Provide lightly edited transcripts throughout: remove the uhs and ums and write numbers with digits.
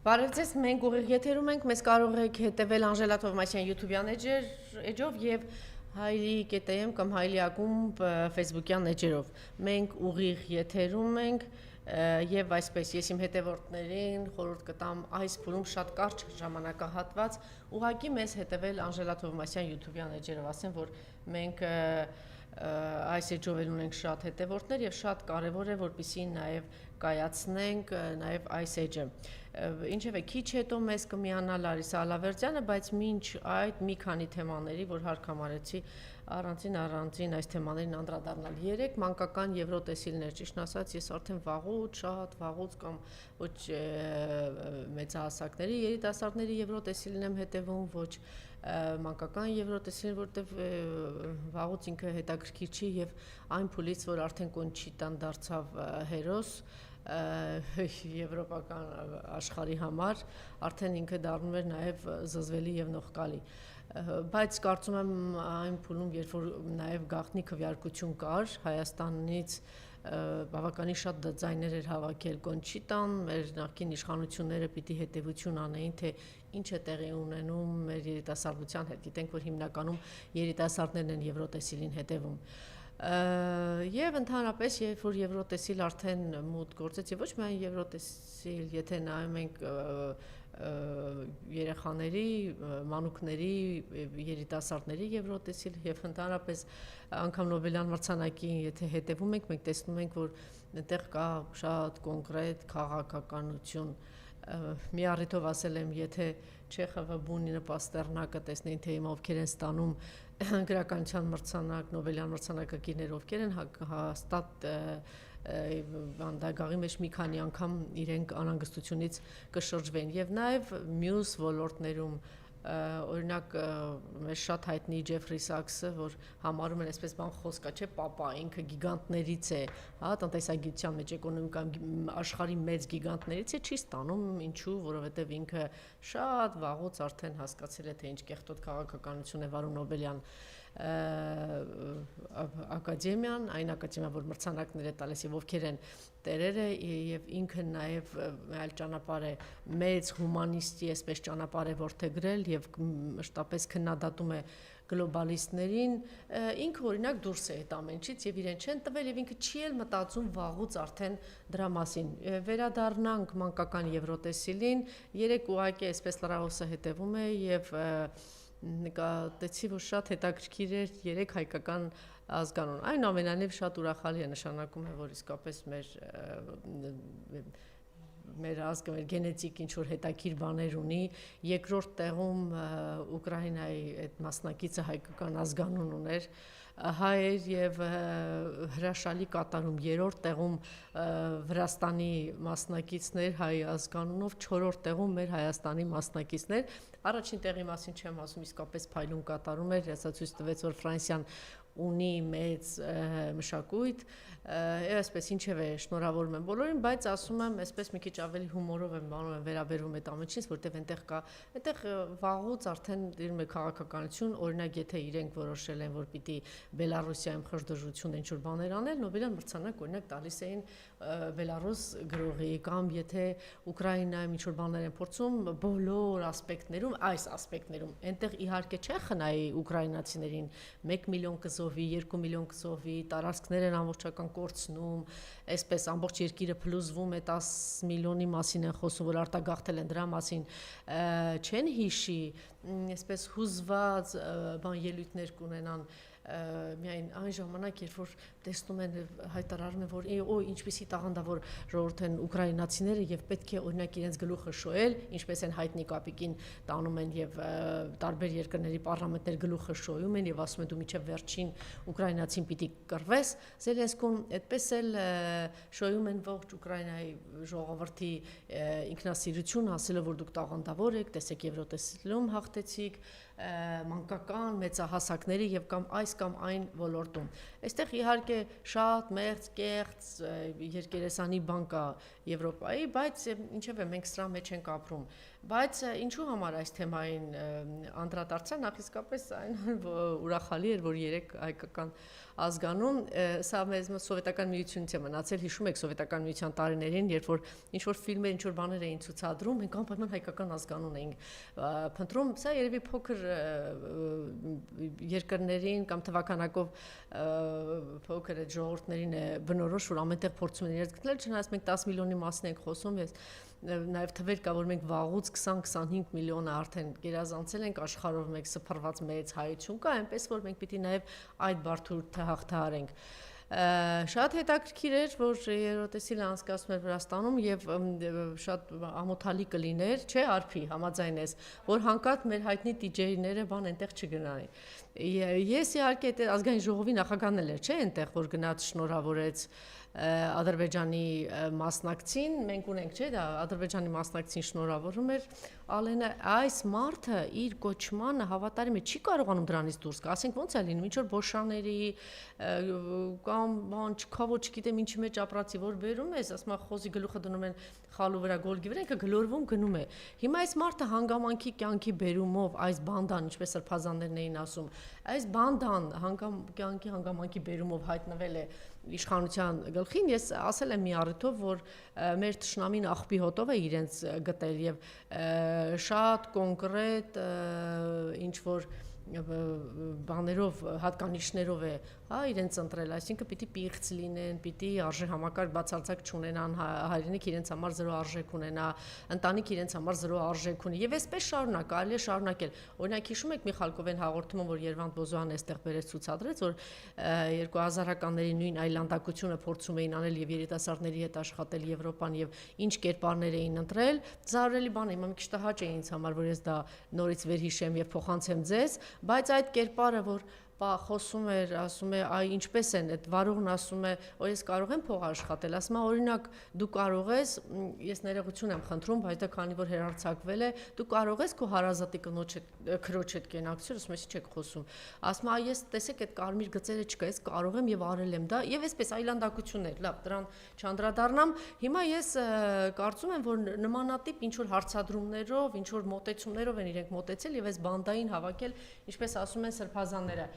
Բարև ձեզ, մենք ուղիղ եթերում ենք, մեզ կարող եք հետևել Անժելա Թովմասյան YouTube-յան էջով եւ Հայլի.am կամ Հայլի ակումբ Facebook-յան էջերով։ Մենք ուղիղ եթերում ենք եւ այսպես ես իմ հետևորդներին խորհուրդ կտամ այս փուլում շատ կարճ ժամանակահատված ուղղակի մեզ հետևել Անժելա Թովմասյան YouTube-յան էջերով, ասեմ, որ մենք այս էջով էլ ունենք շատ հետևորդներ եւ շատ կարեւոր է որպեսզի նաեւ կայացնենք նաեւ այս էջը։ Ինչևէ, քիչ հետո մեզ կմիանա Լարիսա Ալավերդյանը, բայց մինչ այդ մի քանի թեմաների, որ հարկ համարեցի առանձին այս թեմաներին անդրադառնալ։ 3 մանկական եվրոտեսիլներ, ճիշտ ասած, ես արդեն շատ վաղուց կամ ոչ մեծահասակների, երիտասարդների եվրոտեսիլին եմ հետևում, ոչ մանկական եվրոտեսիլին, որտեղ վաղուց ինքը հետաքրքիր չի եւ այն փուլից, որ արդեն Կոնչիտան դարձավ հերոս եվրոպական աշխարհի համար, արդեն ինքը դառնում էր նաև զզվելի եւ նողկալի։ Բայց կարծում եմ այն փուլում, երբ որ նաև գաղտնի քվեարկություն կար Հայաստանից բավականին շատ ձայներ էր հավաքել Կոնչիտան, մեր նախկին իշխանությունները պիտի հետևություն անեին, թե ինչ է տեղի ունենում մեր երիտասարդության հետ։ Գիտենք, որ հիմնականում երիտասարդներն են եվրոտեսիլին հետևում։ Եվ ընդհանրապես, երբ որ եվրոտեսիլ արդեն մուտք գործեց, եւ ոչ միայն եվրոտեսիլ, եթե նայում ենք երեխաների, մանուկների, երիտասարդների եվրոտեսիլ եւ ընդհանրապես անգամ Նոբելյան մրցանակին, եթե հետևում ենք, մենք տեսնում ենք, որ այնտեղ կա շատ կոնկրետ քաղաքականություն։ Մի առիթով ասել եմ, եթե Չեխովը, Բունինը, Պաստեռնակը տեսնեին, թե հիմա ովքեր են ստանում գրականության մրցանակ, Նոբելյան մրցանակակիրներ ովքեր են, հաստատ դագաղի մեջ մի քանի անգամ իրենք անհանգստությունից կշրջվեն եւ նաեւ մյուս ոլորտներում օրինակ մեր շատ հայտնի Ջեֆրի Սաքսը, որ համարում են այսպես բան խոսքա, չէ, պապա, ինքը գիգանտներից է, հա, տնտեսագիտության մեջ, էկոնոմիկայում աշխարհի մեծ գիգանտներից է, չի ստանում, ինչու, որովհետև ինքը շատ վաղուց արդեն հասկացել է, թե ինչ կեղտոտ քաղաքականություն է վարում Նոբելյան ակադեմիան, այն ակադեմիան, որ մրցանակներ է տալիս եւ ովքեր են տերերը եւ ինքը նաեւ այլ ճանապարհ է, մեծ հումանիստի այսպես ճանապարհ է որդեգրել եւ մշտապես քննադատում է գլոբալիստներին, ինքը օրինակ դուրս է այդ ամենից եւ իրեն չեն տվել եւ ինքը չի էլ մտածում վաղուց արդեն դրա մասին։ Վերադառնանք մանկական եվրոտեսիլին, 3 ուղակի այսպես լրահոսը հետևում է եւ նկատեցի, որ շատ հետաքրքիր էր 3 հայկական ազգանուն։ Այնուամենայնիվ շատ ուրախալի է, նշանակում է, որ իսկապես մեր ազգը, մեր գենետիկ ինչ-որ հետաքրքիր բաներ ունի, երկրորդ տեղում Ուկրաինայի այդ մասնակիցը հայկական ազգանուն ուներ, հայեր եւ հրաշալի կատարում, 3-րդ տեղում Վրաստանի մասնակիցներ հայ ազգանունով, 4-րդ տեղում մեր Հայաստանի մասնակիցներ, առաջին տեղի մասին չեմ ասում, իսկապես փայլուն կատարում էր, հեսա ցույց տվեց, որ Ֆրանսիան ունի մեծ մշակույթ, այսպես ինչևէ շնորհավորում եմ բոլորին, բայց ասում եմ, այսպես մի քիչ ավելի հումորով եմ վերաբերվում այդ ամենից, որտեղ այնտեղ վաղուց արդեն դիրում է քաղաքականություն, օրինակ եթե իրենք որոշել են, որ պիտի Բելարուսիայում խժդժություն ինչ-որ բաներ անել, Նոբելյան մրցանակ օրինակ տալիս էին Բելարուս գրողի, կամ եթե Ուկրաինայում ինչ-որ բաներ են փորձում, բոլոր ասպեկտներում, այս ասպեկտներում, այնտեղ իհարկե չէ խնայի ուկրաինացիներին 1 միլիոն կզովի, 2 միլիոն կզովի, տարածքներ են ամբողջական կորցնում, այսպես ամբողջ երկիրը փլուզվում է, 10 միլիոնի մասին են խոսում, որ արտագաղթել են, դրա մասին չեն հիշի, այսպես հուզված ելույթներ կունենան միայն այն ժամանակ, երբ որ տեսնում են հայտարարում են, որ ինչպեսի տաղանդավոր ժողովուրդ են ուկրաինացիները եւ պետք է օրինակ իրենց գլուխը շոյել, ինչպես են հայտնի կապիկին տանում են եւ տարբեր երկրների պարլամենտներ գլուխը շոյում են եւ ասում են դու միջև վերջին ուկրաինացին պիտի կռվես, Զելենսկուն այդպես էլ շոյում են ողջ Ուկրաինայի ժողովրդի ինքնասիրություն, ասելով որ դուք տաղանդավոր եք, տեսեք Եվրոտեսիլում հաղթեցիք, մանկական մեծահասակների եւ կամ այս կամ այն ոլորտում։ Այստեղ իհարկե շատ մեղծ, կեղծ, երկերեսանի բան կա Եվրոպայի, բայց ինչևէ մենք սրա մեջ ենք ապրում։ Բայց ինչու համար այս թեմային անդրադարձա, նախ իսկապես այն ուրախալի էր, որ 3 հայկական ազգանուն, սա մեզ սովետական միությունից է մնացել, հիշում եք սովետական միության տարիներին, երբ որ ինչ-որ ֆիլմեր, ինչ-որ բաներ էին ցուցադրում, մենք անպայման հայկական ազգանուն էինք փնտրում, սա երևի փոքր երկրներին կամ թվականակով փոքր այդ ժողովուրդներին է բնորոշ, որ ամենտեղ փորձում են իրենց գտնել, չնայած մենք 10 միլիոնի մասին ենք խոսում, ես նաև թվեր կա, որ մենք վաղուց 20-25 միլիոնը արդեն գերազանցել ենք աշխարհով մեկ սփռված մեծ հայություն կա, այնպես որ մենք պիտի նաև այդ բարդությունը հաղթահարենք։ Շատ հետաքրքիր էր, որ երրորդեսիլը անցկացում էր Վրաստանում եւ շատ ամոթալի կլիներ, չէ, Արփի, համաձայն ես, որ հանկարծ մեր հայտնի դիջեյները բան այնտեղ չգնային։ Ես իհարկե այդ ազգային ժողովի նախագահն էր, չէ, այնտեղ որ գնաց շնորհավորեց Ադրբեջանի մասնակցին, մենք ունենք, չէ, դա Ադրբեջանի մասնակցին շնորհավորում էր Ալենը, այս մարդը իր կոչմանը հավատարիմ է, չի կարողանում դրանից դուրս գալ, ասենք ոնց է լինում, ինչ որ բոշաների կամ բան չքավո չգիտեմ ինչի մեջ ապրածի որ բերում ես, ասում խոզի գլուխը դնում են խալու վրա գոլգի վրա, ինքը գլորվում գնում է։ Հիմա այս մարդը հանգամանքի կյանքի բերումով այս բանդան, ինչպես սրբազաններն էին ասում, այս բանդան կյանքի հանգամանքի բերումով հայտնվել է իշխանության գլխին, ես ասել եմ մի առիթով, որ մեր թշնամին աղբի հոտով է իրենց գտել եւ շատ կոնկրետ ինչ որ բաներով, հատկանիշներով է, հա, իրենց ընտրել, այսինքն պիտի պիղծ լինեն, պիտի արժե համակարգ բացարձակ չունենան, հայրենիք իրենց համար զրո արժեք ունենա, ընտանիք իրենց համար զրո արժեք ունի, եւ այսպես շարունակ, կարելի է շարունակել։ Օրինակ հիշում եք Միխալկովեն հաղորդումը, որ Երվանդ Բոզոյանը այստեղ բերեց ցուցադրեց, որ 2000-ականների նույն այլանդակությունը փորձում էին անել եւ երիտասարդների հետ աշխատել Եվրոպան եւ ինչ կերպարներ էին ընտրել, զարրելի բան է, հիմա մի քիչ տհաճ է ինձ համար, որ ես դա նորից վերհիշեմ եւ փոխանցեմ ձեզ, բայց այդ կերպարը, որ խոսում էր, ասում է, այ ինչպես են, այդ վարողն ասում է, որ ես կարող եմ փող աշխատել, ասում է, օրինակ, դու կարող ես, ես ներողություն եմ խնդրում, բայց դա քանի որ հերարցակվել է, դու կարող ես քո հարազատի քրոջ հետ կենակցել, ասում ես, չեք խոսում, ասում է, ես տեսեք այդ կարմիր գծերը չկա, ես կարող եմ եւ արել եմ դա, եւ այսպես այլանդակություններ, լավ, դրան չանդրադառնամ, հիմա ես կարծում եմ, որ նմանատիպ ինչ որ հարցադրումներով, ինչ որ մոտեցումներով են իրենք մոտեցել եւ այս բանդային հավաքել, ինչպես ասում են սրբազանները։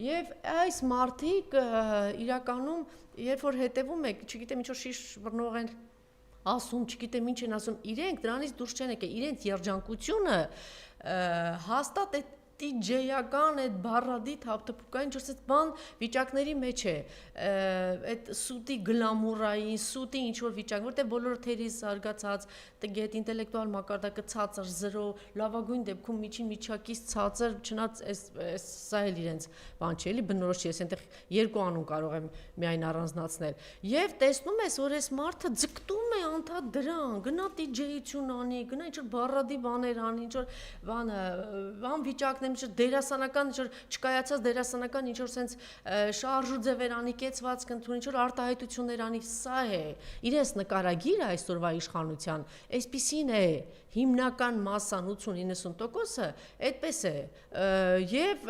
Եվ այս մարդիկ իրականում, երբ որ հետևում եք, չգիտեմ ինչ որ շիշ բռնող են ասում, չգիտեմ ինչ են ասում, իրենք դրանից դուրս չեն եկել, իրենց երջանկությունը հաստատ այդ տիջեյական այդ բառադիտ հապտապուկային ինչ-որ այդ բան վիճակների մեջ է, այդ սուտի գլամուրային, սուտի ինչ-որ վիճակ, որտեղ բոլորը թերիս զարգացած, տգետ ինտելեկտուալ մակարդակը ցածր, զրո, լավագույն դեպքում միջին միջակից ցածր, չնայած սա էլ իրենց բան չէ, էլի բնորոշ չի, ես այնտեղ երկու անուն կարող եմ միայն առանձնացնել։ Եվ տեսնում ես, որ այս մարդը ձգտում է անդադ դրան, գնա տիջեյություն անի, գնա ինչ-որ բառադի բաներ անի, ինչ-որ բան վիճակ ինչ-որ դերասանական, ինչ-որ չկայացած դերասանական, ինչ-որ սենց շարժու ձևեր անի, կեցվածք ընդունի, ինչ-որ արտահայտություններ անի, սա է, իրենց նկարագիրը այսօրվա իշխանության, այսպիսին է, հիմնական մասսան 80-90%-ը այդպես է, եւ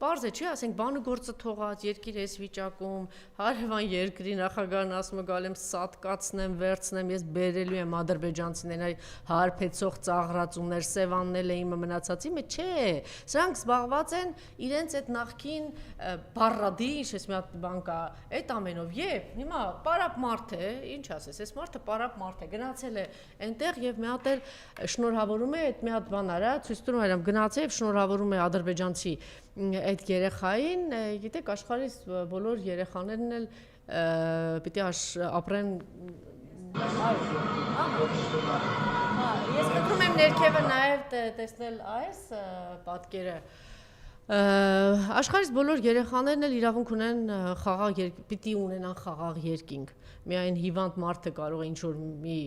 պարզ է, չէ, ասենք բանը գործը թողած, երկիր էս վիճակում, հարևան երկրի նախագահն ասում է գալ եմ սատկացնեմ, վերցնեմ, ես բերելու եմ ադրբեջանցիներին, այ հարբեցող ծաղրածումներ, Սևանն է իմը մնացածի մեջ, չէ, սրանք զբաղված են իրենց այդ նախքին բառադի, ինչ-ես մի հատ բան կա, այդ ամենով, եւ հիմա պարապ մարդ է, ինչ ասես, այս մարդը պարապ մարդ է, գնացել է այնտեղ եւ մի հատ էլ շնորհավորում է այդ մի հատ բան արա, ցույց տում եմ գնացել եւ շնորհավորում է ադրբեջանցի այդ երեխային, գիտեք, աշխարհի բոլոր երեխաներն էլ պիտի ապրեն Ես խնդրում եմ ներքևը նաև տեսնել այս պատկերը Աշխարհից բոլոր երեխաներն էլ իրավունք ունեն խաղաղ պիտի ունենան խաղաղ երկինք միայն հիվանդ մարդը կարող է ինչ-որ մի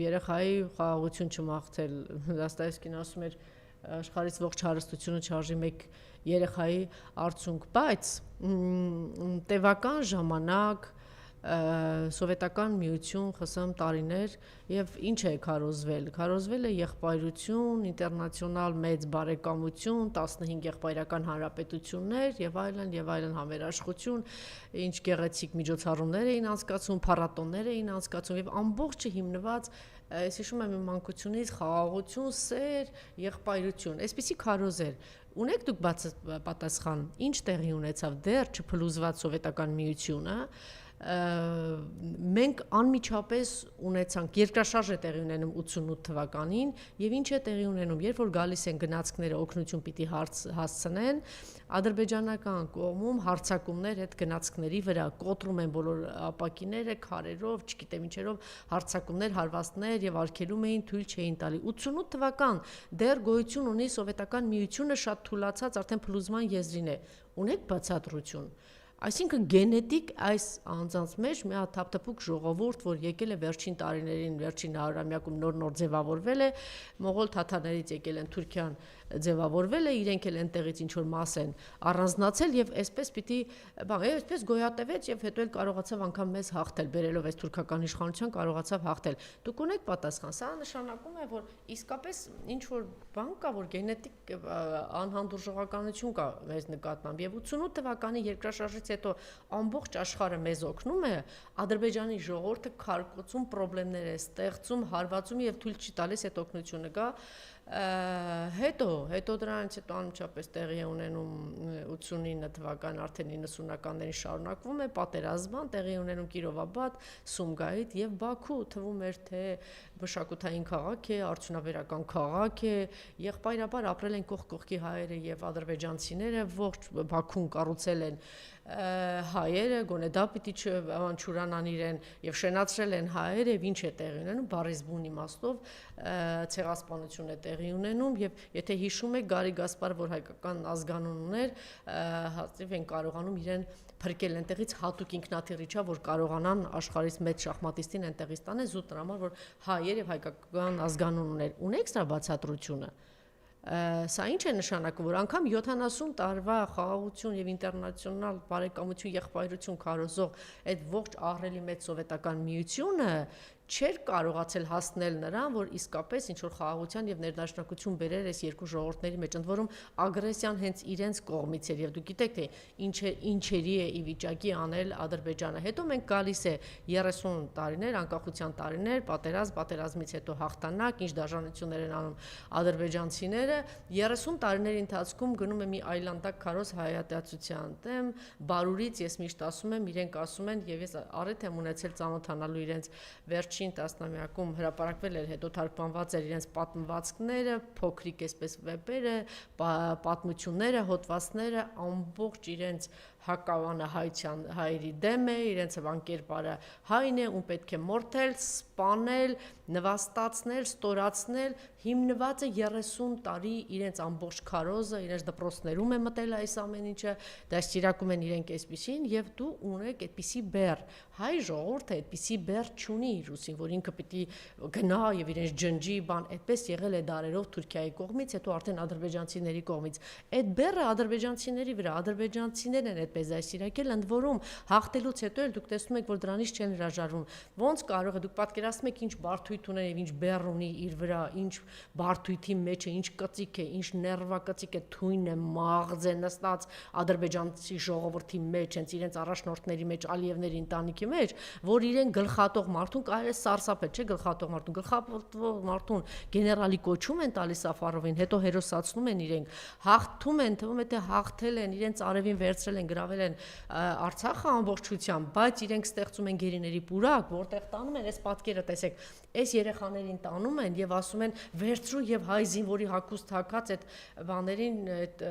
երեխայի խաղաղություն չմաղթել Դաստոևսկին ասում էր աշխարհից ողջ հարստությունը չարժի մեկ երեխայի արցունք բայց տևական ժամանակ սովետական միություն ԽՍՀՄ տարիներ եւ ինչ է քարոզվել է եղբայրություն, ինտերնացիոնալ մեծ բարեկամություն, 15 եղբայրական հանրապետություններ եւ այլն համերաշխություն, ինչ գեղեցիկ միջոցառումներ էին անցկացվում, փառատոներ էին անցկացվում եւ ամբողջը հիմնված Ես հիշում եմ իմ մանկությունից խաղաղություն, սեր, եղբայրություն, այսպիսի քարոզեր ունեք դուք պատասխան, ինչ տեղի ունեցավ դեռ չփլուզված սովետական միությունը, մենք անմիջապես ունեցանք երկրաշարժ է տեղի ունենում 88 թվականին եւ ինչ է տեղի ունենում, երբ որ գալիս են գնացքները օգնություն պիտի հասցնեն, ադրբեջանական կողմում հարձակումներ այդ գնացքների վրա կոտրում են բոլոր ապակիները, քարերով, չգիտեմ ինչերով, հարձակումներ, հարվածներ եւ արգելում էին, թույլ չէին տալի։ 88 թվական դեռ գոյություն ունի սովետական միությունը, շատ թուլացած, արդեն փլուզման եզրին է։ Ունեք բացատրություն։ Այսինքն գենետիկ այս անձանց մեջ մի հատ թափթփուկ ժողովուրդ, որ եկել է վերջին տարիներին, վերջին 100-ամյակում նոր ձևավորվել է, մողոլ թաթարներից եկել են Թուրքիան ձևավորվել է, իրենք էլ այնտեղից ինչ որ մաս են առանձնացել եւ այսպես պիտի, այսպես գոյատևեց եւ հետո էլ կարողացավ անգամ մեզ հաղթել, բերելով այս թուրքական իշխանության կարողացավ հաղթել։ Դուք ունեք պատասխան, սա նշանակում է, որ իսկապես ինչ որ բան կա, որ գենետիկ անհանդուրժողականություն կա մեզ նկատմամբ եւ 88 թվականի երկրաշարժից հետո ամբողջ աշխարհը մեզ օգնում է, Ադրբեջանի ժողովուրդը քարկոծում խնդիրներ է ստեղծում, հարվածում եւ թույլ չի տալիս այդ օգնությունը գա հետո դրանից հետո անմիջապես տեղի է ունենում 89 թվական արդեն 90-ականներին շարունակվում է պատերազման, տեղի է ունենում Կիրովաբադ, Սումգայիթ եւ Բաքու, թվում էր թե մշակութային քաղաք է, արդյունաբերական քաղաք է, եղբայրաբար ապրել են կողք կողքի հայերը եւ ադրբեջանցիները, ողջ Բաքուն կառուցել են հայերը, գոնե դա պիտի չուրանան իրեն եւ շենացրել են հայերը եւ ինչ է տեղի ունենում, բառիզբուն իմաստով ցեղասպանություն է տեղի ունենում եւ եթե հիշում եք Գարի Գասպարը, որ հայկական ազգանուն ուներ, հաստիվ են կարողանում իրեն փրկել այնտեղից հատուկ ինքնաթիռիչա, որ կարողանան աշխարհից մեծ շախմատիստին այնտեղից տանել զուտ նրա համար, որ հայեր եւ հայկական ազգանուն ուներ։ Ունեք սա բացատրությունը։ Սա ինչ է նշանակում, որ անգամ 70 տարվա խաղաղություն եւ ինտերնացիոնալ բարեկամություն եղբայրություն քարոզող այդ ողջ ահռելի մեծ սովետական միությունը չէր կարողացել հասնել նրան, որ իսկապես ինչ որ խաղաղության եւ ներդաշնակություն բերեր այս երկու ժողովուրդների մեջ, ընդ որում ագրեսիան հենց իրենց կողմից էր եւ դուք գիտեք թե ինչերի է ի վիճակի անել Ադրբեջանը։ Հետո մենք գալիս է 30 տարիներ, անկախության տարիներ, պատերազմից հետո հաղթանակ, ինչ դաշնություններ են անում ադրբեջանցիները, 30 տարիների ընթացքում գնում է մի այլանդակ քարոզ հայատյացության դեմ, բարուրից ես միշտ ասում եմ, իրենք ասում են եւ ես առիթ եմ ունեցել ծանոթանալու իրենց վերջին տասնամյակում հրապարակվել էր, հետո թարգմանված էր իրենց պատմվածքները, փոքրիկ այսպես վեպերը, պատմությունները, հոդվածները, ամբողջ իրենց հակավանահայության հայերի դեմ է, իրենց վանկերպարը հայն է, ում պետք է մորթել, սպանել, նվաստացնել, ստորացնել, հիմնված է 30 տարի իրենց ամբողջ քարոզը, իրենց դպրոցներում է մտել այս ամեն ինչը, դաստիարակում են իրենք այսպեսին եւ դու ունեք այդպիսի բեռ։ Հայ ժողովուրդը այդպիսի բեռ չունի իր ուսին, որ ինքը պիտի գնա եւ իրենց ջնջի, բան, այդպես եղել է դարերով Թուրքիայի կողմից, հետո արդեն ադրբեջանցիների կողմից։ Այդ բեռը ադրբեջանցիների վրա, ադրբեջանցիներն են այդպես դաստիարակել, ընդ որում հաղթելուց հետո էլ դուք տեսնում եք, որ դրանից չեն հրաժարվում։ Ոնց կարող է դուք պատկերացնում եք ինչ բարդույթ ունեն եւ ինչ բեռ ունի իր վրա, ինչ բարդույթի մեջ է, ինչ կծիկ է, ինչ ներվակծիկ է, թույն է, մաղձ է նստած ադրբեջանցի ժողովրդի մեջ, հենց իրենց առաջնորդների մեջ, Ալիևների ընտանիքի մեջ, որ իրեն գլխատող մարդուն կարելի է սարսափել, չէ՞ գլխատող մարդուն գեներալի կոչում են տալիս Սաֆարովին, հետո հերոսացնում են իրենք, հաղթում են, թվում է թե հաղթել են, իրենց արևին վերցրել են, գրավել են Արցախը ամբողջությամբ, բայց իրենք ստեղծում են գերիների պուրակ, որտեղ տանում են այս պատկերը, տեսեք, այս երեխաներին տանում են եւ ասում են վերցրու եւ հայ զինվորի հագուստ հագած այդ բաներին, այդ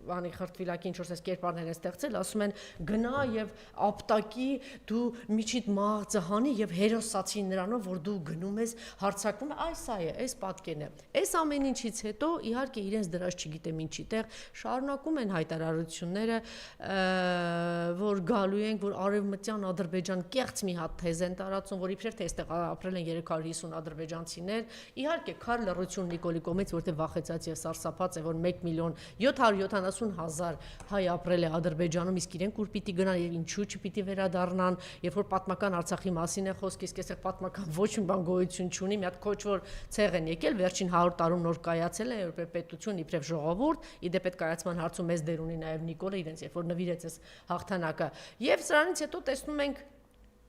բանի խրտվիլակի ինչ որ այս կերպարներ են ստեղծել, ասում են գնա եւ ապտակի դու միջիդ մաղձը հանի եւ հերոսացի նրանով, որ դու գնում ես հարձակվում, այս սա է, այս պատկերն է։ Այս ամեն ինչից հետո իհարկե իրենց դրած չգիտեմ ինչի տեղ շարունակում են հայտարարությունները, որ գալու են, որ արևմտյան Ադրբեջան կեղծ մի հատ թեզ են տարածում, որ իբրև թե այստեղ ապրել են 350 ադրբեջանցիներ, իհարկե քար լռություն Նիկոլի կողմից, որտեղ վախեցած եւ սարսափած է, որ 1.770.000 հայ ապրել է Ադրբեջանում, իսկ իրենք ուր պիտի գնան եւ ինչու չպիտի վերադառնան, երբ որ պատմական Արցախի մասին է խոսք, իսկ այստեղ պատմական ոչ մի բան գոյություն չունի, մի հատ քոչվոր ցեղ են եկել, վերջին 100 տարում նոր կայացել է որպես պետություն իբրև ժողովուրդ, իդեպ այդ կայացման հարցում մեծ դեր ունի նաեւ Նիկոլը իրենց, երբ որ նվիրեց այս հաղթանակը։ Եվ սրանից հետո տեսնում ենք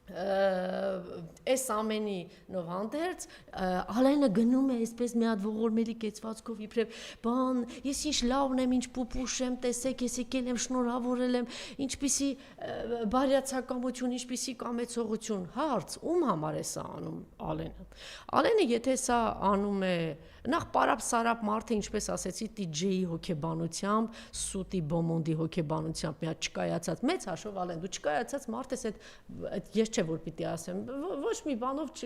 այս ամենի նով հանդերձ Ալենը գնում է այսպես մի հատ ողորմելի կեցվածքով իբրև բան ես ինչ լավն եմ ինչ պուպուշ եմ տեսեք ես եկել եմ շնորհավորել եմ ինչպիսի բարյացակամություն ինչպիսի կամեցողություն հարց ում համար է սա անում Ալենը եթե սա անում է նախ պարապ սարապ մարդը ինչպես ասեցի DJ-ի հոգեբանությամբ սուտի բոմոնդի հոգեբանությամբ մի հատ չկայացած մեծ հաշվով Ալեն դու չկայացած մարդ ես այդ ես չէ որ պիտի ասեմ ոչ մի բանով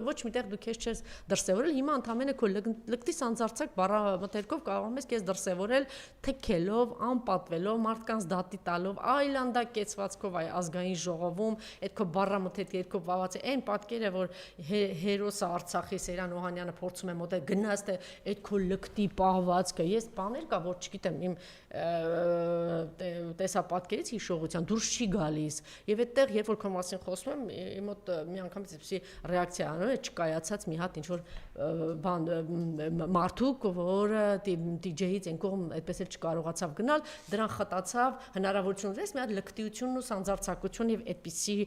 ոչ միտեղ դու քեզ չես դրսևորել հիմա ընդամենը քո լկտի սանձարցակ բառամթերքով կարող ես քեզ դրսևորել թքելով անպատվելով մարդկանց դատի տալով այլանդակեցվածքով այ ազգային ժողովում այդ քո բառամթերքի երկով վաված է այն պատկերը որ հերոսը Արցախի Սեյրան Օհանյանը փորձում է մոտել գնաց թե այդ քո լկտի պահվածքը ես բաներ կա որ չգիտեմ իմ տեսապատկերից հիշողության դուրս չի գալիս եւ այդտեղ երբ որ քո մասին խոսում եմ մոտ մի անգամից էսի ռեակցիա անում է չկայացած մի հատ ինչ որ բան մարդուկ որը DJ-ից այն կողմ այդպես էլ չկարողացավ գնալ դրան խտացավ հնարավորություն ունես մի հատ լկտիությունն ու սանձարցակություն եւ այդպիսի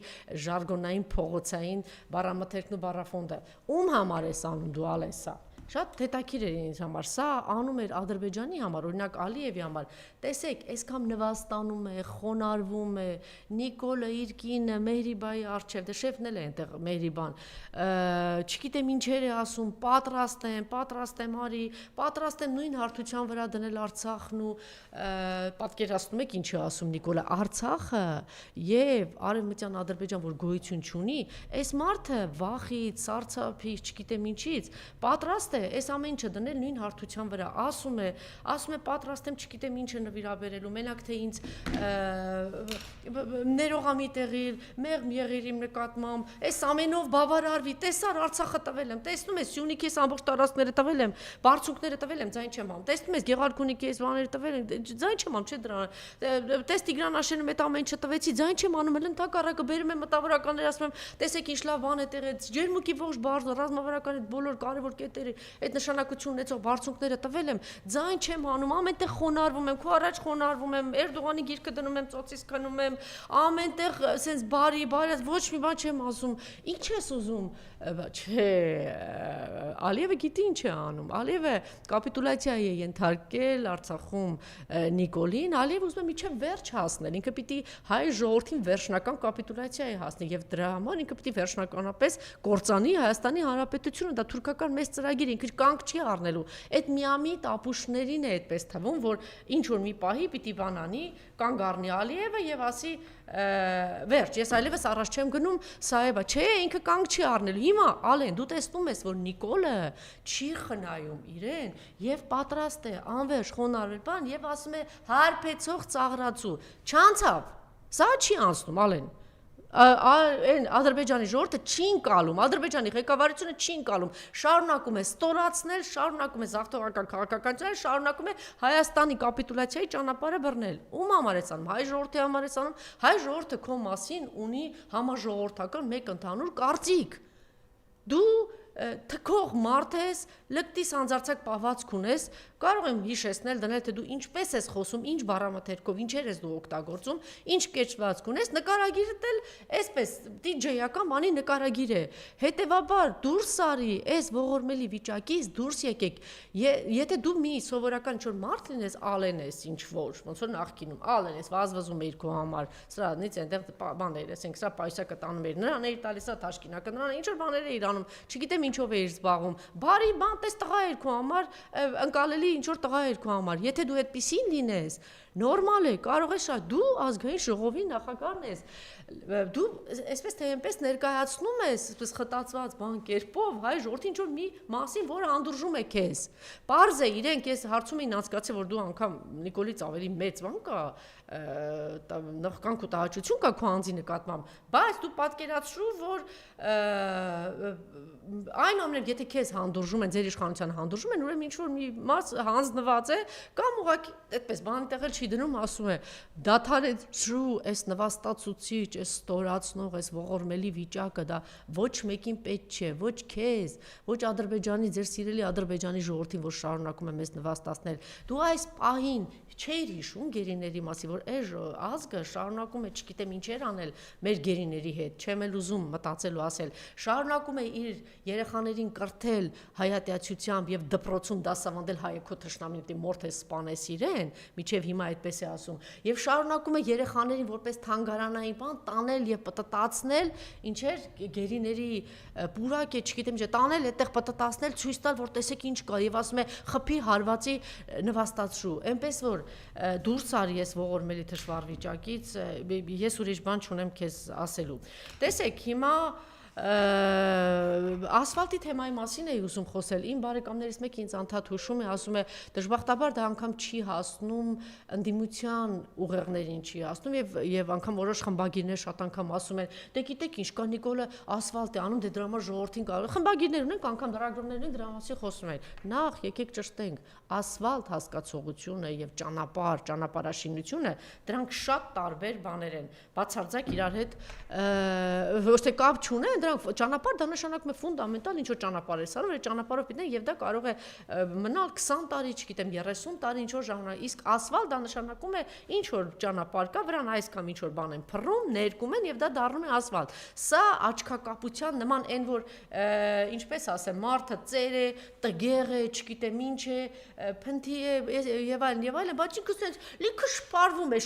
ժարգոնային փողոցային բառամթերքն ու բառաֆոնդը ում համար է անում դու ալես սա Շատ հետաքրքիր էր ինձ համար, սա անում էր Ադրբեջանի համար, օրինակ Ալիևի համար, տեսեք, այսքան նվաստանում է, խոնարհվում է, Նիկոլը իր կինը Մեհրիբայի առջև, դե շեֆն էլ է այնտեղ Մեհրիբան, չգիտեմ ինչեր է ասում, պատրաստ եմ արի, պատրաստ եմ նույն հարթության վրա դնել Արցախն ու պատկերացնում եք ինչ է ասում Նիկոլը, Արցախը եւ Արևմտյան Ադրբեջան, որ գոյություն չունի, այս մարդը վախից, սարսափից, չգիտեմ ինչից, պատրաստ Այս ամեն ինչը դնել նույն հարթության վրա ասում է պատրաստ եմ չգիտեմ ինչ է նվիրաբերելու մենակ թե ինձ ներողամիտ եղիր մեղմ եղիր իմ նկատմամբ այս ամենով բավարարվի տեսար Արցախը տվել եմ տեսնում ես Սյունիքիս ամբողջ տարածքները տվել եմ բարձունքները տվել եմ ձայն չեմ անում տեսնում ես Գեղարքունիքի այս բաները տվել եմ ձայն չեմ անում չէ դրան տես Տիգրան Աշենը այդ ամեն ինչը տվեցի ձայն չեմ անում էլ ընդհակառակը բերում եմ մտավորականներ ասում եմ տեսեք ինչ լավ բան է տեղից ջերմուկի ողջ բարձ ռազմավարական այդ բոլոր կարևոր կետերը այդ նշանակություն ունեցող բարձունքները տվել եմ, ձայն չեմ անում, ամենտեղ խոնարհվում եմ, քո առաջ խոնարհվում եմ, Էրդողանի գիրքը դնում եմ, ծոցից քնում եմ, ամենտեղ sense բարի, ոչ մի բան չեմ ասում։ Ինչ ես ուզում։ Չէ, Ալիևը գիտի ինչ է անում։ Ալիևը կապիտուլյացիա է ենթարկել Արցախում Նիկոլին, Ալիևը ուզում է միջև վերջ հասնել։ Ինքը պիտի հայ ժողովրդին վերջնական կապիտուլյացիայի հասնի եւ դրա համար ինքը պիտի վերջնականապես կործանի Հայաստանի Հանրապետությունը, դա թուրքական մեծ ծրագիր ինքը կանգ չի առնելու այդ միամիտ ապուշներին է այդպես թվում որ ինչ որ մի պահի պիտի բանանի կանգ առնի Ալիևը եւ ասի վերջ ես այլևս առաջ չեմ գնում սա է չէ ինքը կանգ չի առնելու հիմա Ալեն դու տեսնում ես որ Նիկոլը չի խնայում իրեն եւ պատրաստ է անվերջ խոնարհվել բան եւ ասում է հարբեցող ծաղրացու չանցավ սա չի անցնում Ալեն Այն Ադրբեջանի ժողովուրդը չի ընկալում, Ադրբեջանի ղեկավարությունը չի ընկալում, շարունակում է ստորացնել, շարունակում է զավթողական քաղաքականությունը, շարունակում է Հայաստանի կապիտուլյացիայի ճանապարհը բռնել։ Ում համար է անում, հայ ժողովրդի համար է անում, հայ ժողովուրդը քո մասին ունի համաժողովրդական մեկ ընդհանուր կարծիք։ Դու թքող մարդ ես, լկտի սանձարցակ պահվածք ունես, կարող եմ հիշեցնել դնել թե դու ինչպես ես խոսում, ինչ բառամթերքով, ինչեր ես դու օգտագործում, ինչ կեչվածք ունես, նկարագիրդ էլ այսպես DJ-ական բանի նկարագիր է։ Հետևաբար դուրս արի այս ողորմելի վիճակից դուրս եկեք։ Եթե դու մի սովորական ինչ-որ մարդ լինես, Ալեն ես ինչ որ, ոնց որ նախկինում, Ալեն ես վազվզում էիր քո համար, սրանից այնտեղ բաներ, ասենք սա պայուսակը տանում էր, նրան էիր տալիս, սա թաշկինակը, նրան ինչ որ բաներ էիր անում, չգիտեմ ինչով էիր զբաղվում։ Բարի բան, տես տղա էր քո համար, ընկալելի ինչ որ տղա էր քո համար։ Եթե դու այդպեսին լինես, նորմալ է, կարող է շատ դու ազգային ժողովի նախագահն ես։ Դու այսպես թե այնպես ներկայացնում ես, այսպես խտացված բան կերպով հայ ժողովրդին ինչ որ մի մասին, որը անդուրժում է քեզ։ Պարզ է, իրենք ես հարցում էին անցկացել, որ դու անգամ Նիկոլից ավելի մեծ բան կա, նախքան քո տհաճություն կա քո անձի նկատմամբ, բայց դու պատկերացրու, որ այն ամենը եթե քեզ հանդուրժում են, ձեր իշխանության հանդուրժում են, ուրեմն ինչ որ մի մաս հանձնված է կամ ուղղակի այդպես բանի տեղ չի դնում, ասում է դադարեցրու այս նվաստացուցիչ, այս ստորացնող, այս ողորմելի վիճակը, դա ոչ մեկին պետք չէ, ոչ քեզ, ոչ Ադրբեջանի, ձեր սիրելի Ադրբեջանի ժողովրդին, որ շարունակում է մեզ նվաստացնել։ Դու այս պահին չէիր հիշում գերիների մասի, որ այս ազգը շարունակում է, չգիտեմ ինչեր անել մեր գերիների հետ, չեմ էլ ուզում մտածել ու ասել, շարունակում է իր երեխաներին կրթել հայատյացությամբ եւ դպրոցում դասավանդել հայեքո թշնամին, դե մորթ է սպանես իրեն, միջև հիմա այդպես է ասում, եւ շարունակում է երեխաներին որպես թանգարանային բան տանել եւ պտտացնել, ինչեր գերիների պուրակ է, չգիտեմ ինչ, տանել այդտեղ պտտացնել, ցույց տալ, որ տեսեք ինչ կա եւ ասում է խփի հարվածի նվաստացրու, այնպես որ դուրս արի ես ողորմելի թշվառ վիճակից, ես ուրիշ բան չունեմ քեզ ասելու։ Տեսեք, հիմա ասֆալտի թեմայի մասին էի ուզում խոսել, իմ բարեկամներից մեկը ինձ անդադ հուշում է, ասում է դժբախտաբար դա անգամ չի հասնում ընդդիմության ուղեղներին չի հասնում եւ անգամ որոշ խմբագիրներ շատ անգամ ասում են, դե գիտեք ինչ կա Նիկոլը ասֆալտ է անում, դե դրա համար ժողովրդին կարող է խմբագիրներ ունենք, անգամ լրագրողներ ունենք, դրա մասին խոսում են։ Նախ եկեք ճշտենք, ասֆալտ հասկացողությունը եւ ճանապարհաշինությունը դրանք շատ տարբեր բաներ են, բացարձակ իրար հետ ոչ թե կապ չունեն, դրանք ճանապարհ դա նշանակում է ֆունդամենտալ ինչ որ ճանապարհ է սարում, այդ ճանապարհով պիտի եւ դա կարող է մնալ 20 տարի, չգիտեմ 30 տարի ինչ որ ժամանակ, իսկ ասֆալտ դա նշանակում է ինչ որ ճանապարհ կա, վրան այս կամ ինչ որ բան են փռում, ներկում են եւ դա դառնում է ասֆալտ։ Սա աչքակապության նման այն որ ինչպես ասեմ, մարդը ծեր է, տգեղ է, չգիտեմ ինչ է, փնթի է եւ այլն, բայց ինքը ասես լիքը շպարվում է,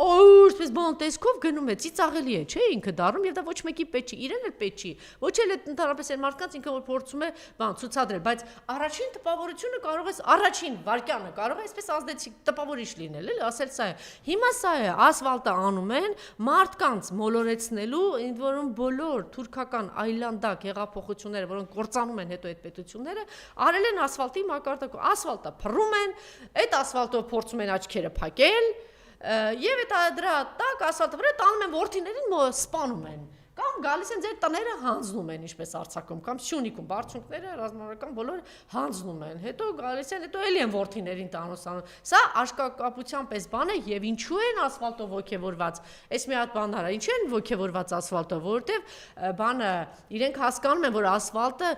այսպես բան տեսքով գնում է, ծիծաղելի է, չէ՞, ինքը դառնում եւ դա ոչ մեկի պետք չի, իրեն էլ պետք չի, ոչ էլ ընդհանրապես այն մարդկանց ինքը որ փորձում է բան ցուցադրել, բայց առաջին տպավորությունը կարող է առաջին վարկյանը կարող է այսպես ազդեցիկ տպավորիչ լինել, էլի, ասել սա է։ Հիմա սա է, ասֆալտը անում են մարդկանց մոլորեցնելու, ընդ որում բոլոր թուրքական այլանդակ հեղափոխությունները, որոնք կործանում են հետո այդ պետությունները, արել են ասֆալտի մակարդակով, ասֆալտը փռում են, այդ ասֆալտով փորձում են աչքերը փակել, եւ դրա տակ ասфальտը վրա տանում են որդիներին սպանում են կամ գալիս են ձեր տները հանձնում են ինչպես Արցախում կամ Սյունիքում բարձունքները ռազմավարական բոլորը հանձնում են հետո գալիս են հետո էլի են որդիներին տանում սա աշկակապության պես բան է եւ ինչու են ասֆալտով ոգևորված այս մի հատ բան արա ինչու են ոգևորված ասֆալտով որովհետեւ բանը իրենք հասկանում են որ ասֆալտը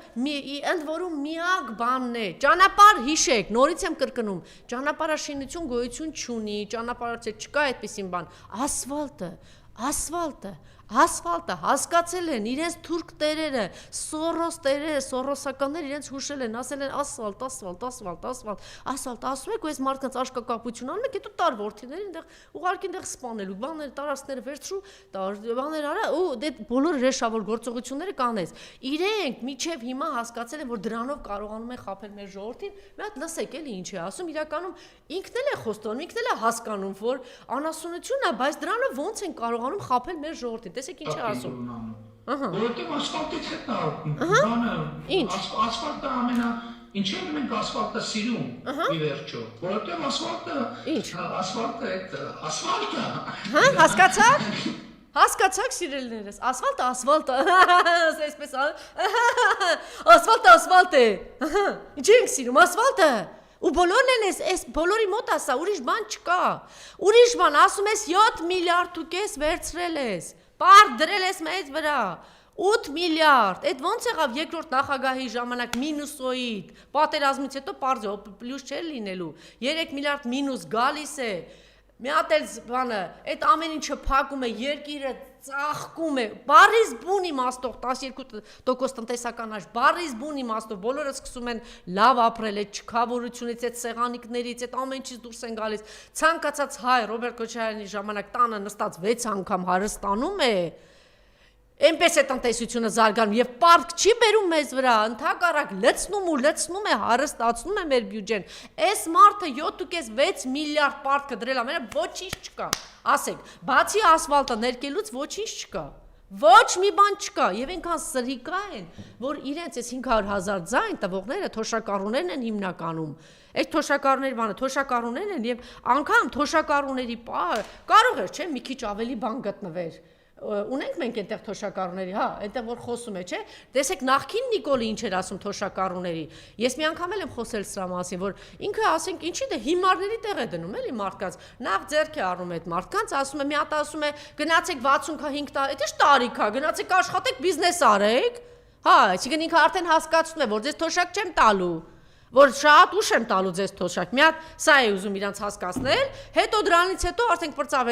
ընդ որում միակ բանն է ճանապարհ հիշեք նորից եմ կրկնում ճանապարհաշինություն գոյություն չունի ճանապարհը չկա այդպեսին բան ասֆալտը հասկացել են իրենց թուրք տերերը, Սորոս տերերը, սորոսականներ իրենց հուշել են, ասել են ասֆալտ, ասում եք ու այս մարդկանց աշկակապություն անում եք, հետո տար որդիներին այնտեղ ուղարկի այնտեղ սպանելու, բաները տարածքները վերցրու, բաներ արա ու դե բոլոր ռեշավոր գործողությունները կանես։ Իրենք միջև հիմա հասկացել են, որ դրանով կարողանում են խաբել մեր ժողովրդին, մի հատ լսեք էլի ինչ է ասում, իրականում ինքն էլ է խոստանում, ինքն էլ է հասկանում, որ անասունությունն է, բայց դրանով ոնց են կարողանում խաբել մեր ժողովրդին։ Տեսեք ինչ է ասում։ Որովհետև ասֆալտից հետ է ասֆալտը ինչու մենք ասֆալտը սիրում ի վերջո, որովհետև ասֆալտը Հասկացաք սիրելիներս, ասֆալտը, այսպես ասֆալտը է, ինչ ենք սիրում, ասֆալտը, ու բոլորն են այս բոլորի մոտ ասա, ուրիշ բան չկա, ուրիշ բան, ասում ես 7 միլիարդ ու կես վերցրել ես, պարդ դրել ես մեծ վրա, 8 միլիարդ, այդ ոնց եղավ երկրորդ նախագահի ժամանակ մինուսոիդ, պատերազմից հետո պարզ է, պլյուս չէր լինելու, 3 միլիարդ մինուս գալիս է, մի հատ էլ բանը, այդ ամեն ինչը փակում է, երկիրը ծաղկում է, բարիզ բուն իմաստով 12% տնտեսական աճ, բարիզ բուն իմաստով, բոլորը սկսում են լավ ապրել, այդ չքավորությունից, այդ սեղանիկներից, այդ ամեն ինչից դուրս են գալիս, ցանկացած հայ Ռոբերտ Քոչարյանի ժամանակ տանը նստած 6 անգամ հարստանում է, Այնպես է տնտեսությունը զարգանում եւ պարտք չի բերում մեզ վրա, ընդհակառակ լցնում է, հարստացնում է մեր բյուջեն։ Այս մարդը 7.6 միլիարդ պարտքը դրել ամենը ոչինչ չկա։ Ասեք, բացի ասֆալտը ներկելուց ոչինչ չկա։ Ոչ մի բան չկա եւ այնքան սրիկա են, որ իրենց այս 500,000 ձայն տվողները թոշակառուներն են հիմնականում։ Այդ թոշակառուների բանը թոշակառուներն են եւ անգամ թոշակառուների կարող է, չէ, մի քիչ ավելի բան գտնվեր։ ունենք մենք այնտեղ թոշակառուների, հա, այնտեղ որ խոսում է, չէ՞։ Տեսեք նախքին Նիկոլը ինչ էր ասում թոշակառուների։ Ես մի անգամ եմ խոսել սրա մասին, որ ինքը ասենք ինչի դե հիմարների տեղ է դնում էլի մարդկանց։ Նախ ձեռք է առնում այդ մարդկանց, ասում է, մի հատ ասում է, գնացեք 65 տարի, դա ի՞նչ տարիք է, գնացեք աշխատեք, բիզնես արեք։ Հա, այսինքն ինքը արդեն հասկացնում է, որ ձեզ թոշակ չեմ տալու, որ շատ ուշ եմ տալու ձեզ թոշակ։ Մի հատ սա է ուզում իրանց հասկացնել, հետո դրանից հետո արդեն պրծավ